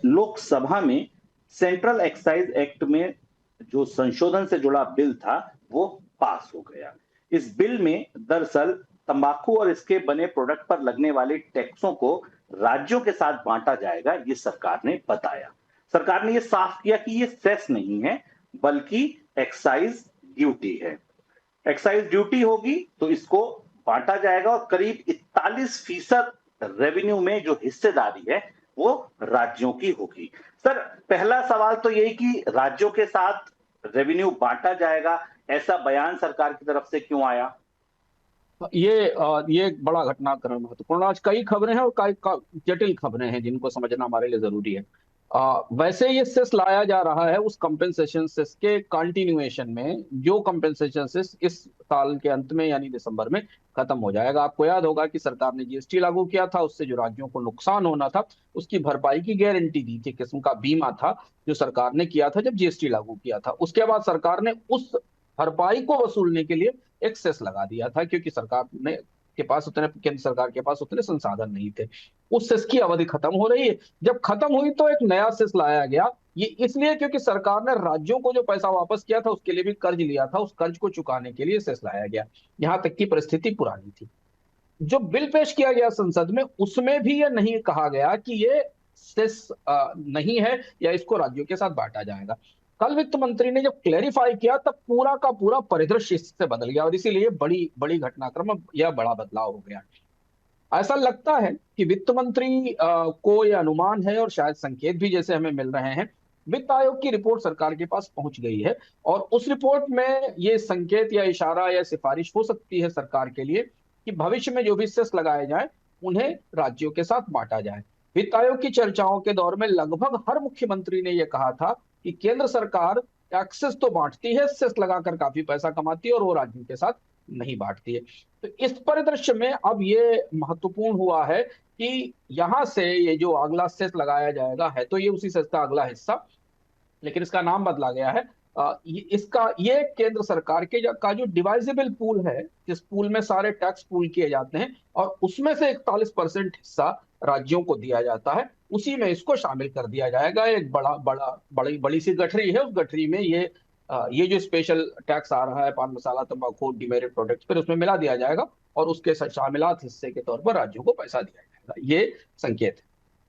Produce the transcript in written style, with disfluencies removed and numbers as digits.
लोकसभा में central excise act में जो संशोधन से जुड़ा बिल था वो पास हो गया। इस बिल में दरअसल तंबाकू और इसके बने प्रोडक्ट पर लगने वाले टैक्सों को राज्यों के साथ बांटा जाएगा, ये सरकार ने बताया। सरकार ने ये साफ किया कि ये सेस नहीं है बल्कि एक्साइज ड्यूटी है। एक्साइज ड्यूटी होगी तो इसको बांटा जाएगा और करीब 41% रेवेन्यू में जो हिस्सेदारी है वो राज्यों की होगी। सर, पहला सवाल तो यही कि राज्यों के साथ रेवेन्यू बांटा जाएगा, ऐसा बयान सरकार की तरफ से क्यों आया? ये एक बड़ा घटनाक्रम महत्वपूर्ण। आज कई खबरें हैं और कई जटिल खबरें हैं जिनको समझना हमारे लिए जरूरी है। वैसे ये सेस लाया जा रहा है उस कंपेंसेशन सेस के कंटिन्यूएशन में, जो कंपेंसेशन सेस इस साल के अंत में यानी दिसंबर में खत्म हो जाएगा। आपको याद होगा कि सरकार ने जीएसटी लागू किया था, उससे जो राज्यों को नुकसान होना था उसकी भरपाई की गारंटी दी थी, किस्म का बीमा था जो सरकार ने किया था जब जीएसटी लागू किया था। उसके बाद सरकार ने उस भरपाई को वसूलने के लिए एक सेस लगा दिया था, क्योंकि सरकार ने के पास उतने केंद्र सरकार के पास उतने संसाधन नहीं थे। उस सेस की अवधि खत्म हो रही है। जब खत्म हुई तो एक नया सेस लाया गया। ये इसलिए क्योंकि सरकार ने राज्यों को जो पैसा वापस किया था उसके लिए भी कर्ज लिया था, उस कर्ज को चुकाने के लिए सेस लाया गया। यहां तक की परिस्थिति पुरानी थी। जो बिल पेश किया गया संसद में उसमें भी यह नहीं कहा गया कि ये सेस नहीं है या इसको राज्यों के साथ बांटा जाएगा। कल वित्त मंत्री ने जब क्लेरिफाई किया तब पूरा का पूरा परिदृश्य इससे बदल गया और इसीलिए बड़ी बड़ी घटनाक्रम यह बड़ा बदलाव हो गया। ऐसा लगता है कि वित्त मंत्री को यह अनुमान है और शायद संकेत भी जैसे हमें मिल रहे हैं। वित्त आयोग की रिपोर्ट सरकार के पास पहुंच गई है और उस रिपोर्ट में ये संकेत या इशारा या सिफारिश हो सकती है सरकार के लिए कि भविष्य में जो भी सेस लगाए जाए उन्हें राज्यों के साथ बांटा जाए। वित्त आयोग की चर्चाओं के दौर में लगभग हर मुख्यमंत्री ने यह कहा था कि केंद्र सरकार टैक्सेस तो बांटती है, सेस लगाकर काफी पैसा कमाती है और वो राज्यों के साथ नहीं बांटती है। तो इस परिदृश्य में अब ये महत्वपूर्ण हुआ है कि यहां से ये जो अगला सेस लगाया जाएगा है तो ये उसी सेस का अगला हिस्सा, लेकिन इसका नाम बदला गया है। ये केंद्र सरकार का जो डिवाइजेबल पूल है, जिस पूल में सारे टैक्स पूल किए जाते हैं और उसमें से 41% हिस्सा राज्यों को दिया जाता है, उसी में इसको शामिल कर दिया जाएगा। एक बड़ा बड़ा बड़ी बड़ी सी गठरी है, उस गठरी में ये जो स्पेशल टैक्स आ रहा है पान मसाला तंबाकू डिमेरिट प्रोडक्ट्स पर, उसमें मिला दिया जाएगा और उसके शामिलात हिस्से के तौर पर राज्यों को पैसा दिया जाएगा। ये संकेत है।